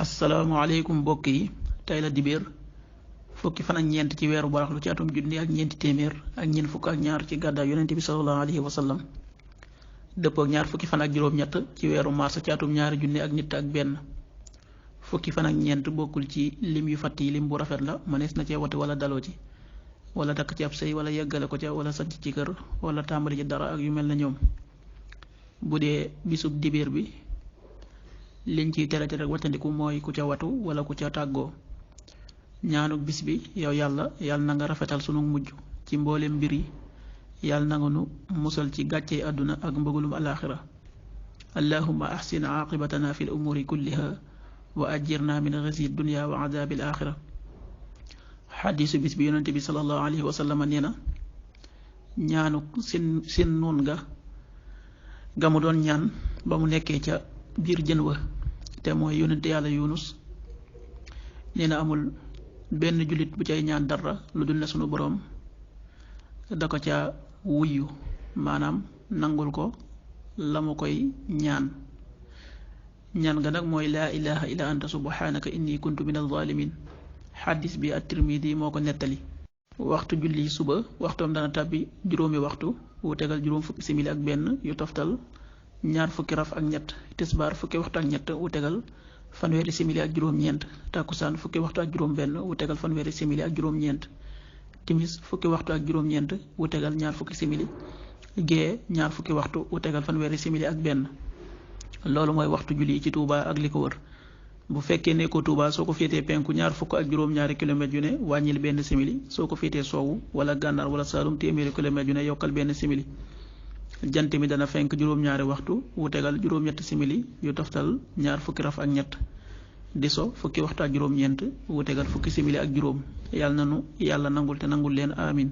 asalaamaaleykum mbokk yi tey la dibéer fukki fan ak ñeent ci weeru baraxlu ci atum junni ak ñeenti téeméer ak ñeent fukk ak ñaar ci gàddaay yonente bi sallallahu alayhi wa sallam dëppoo ak ñaar fukki fan ak juróom-ñett ci weeru mars ci atum ñaari junni ak nit ak benn fukki fan ak ñeent bokkul ci lim yu fatt yi lim bu rafet la mënees na cee wate wala daloo ci wala takk ci ab sëy wala yeggale ko ca wala sanc ci kër wala tàmbali ci dara ak yu mel na ñoom bu dee bisub dibéer bi liñ ciy tere rek wattandiku mooy ku ca watu wala ku ca tàggoo ñaanuk bis bi yow yàlla na nga rafetal sunu mujj ci mboolem mbir yi yàlla na nga nu musal ci gàccey àdduna ak mbëgulum alaaxira allahumma ahsin aqibatana fi l umuri kulliha wa ajirna min xisi dunya wa adabil axira xadiisu bis bi yonente bi sallallahu alayhi wa sallam nee na ñaanuk seen noon ga mu doon ñaan ba mu nekkee ca biir jën wa te mooy yonente yàlla yunus nee na amul benn jullit bu cay ñaan dara lu dul ne sunu boroom da ko ca wuyu maanaam nangul ko la mu koy ñaan ga nag mooy laa ilaha illa anta subhanaka inni kuntu min alzalimin xaddis bi at-Tirmidi moo ko nettali waxtu julli suba waxtoom dana tàbbi juróomi waxtu wu tegal juróom fukki simili ak benn yu toftal ñaar fukki raf ak ñett tisbaar fukki waxtu ak ñett wu tegal fanweeri simili ak juróom-ñeent takkusaan fukki waxtu ak juróom-benn wu tegal fanweeri simili ak juróom-ñeent timis fukki waxtu ak juróom-ñeent wu tegal ñaar fukki simili gée ñaar fukki waxtu wu tegal fanweeri simili ak benn loolu mooy waxtu julli ci Touba ak li ko wër bu fekkee ne ko Touba soo ko féetee penku ñaar fukk ak juróom-ñaari kilomètres yu ne wàññil benn simili soo ko féetee soowu wala gànnaar wala saalum téeméeri kilomètres yu ne yokkal benn simili jant mi dana fenk juróom-ñaari waxtu wu tegal juróom-ñetti simili yu toftal ñaar fukki raf ak ñett di so fukki waxtu ak juróom-ñeent wu tegal fukki simili ak juróom yàlla nanu yàlla nangul te nangul leen amin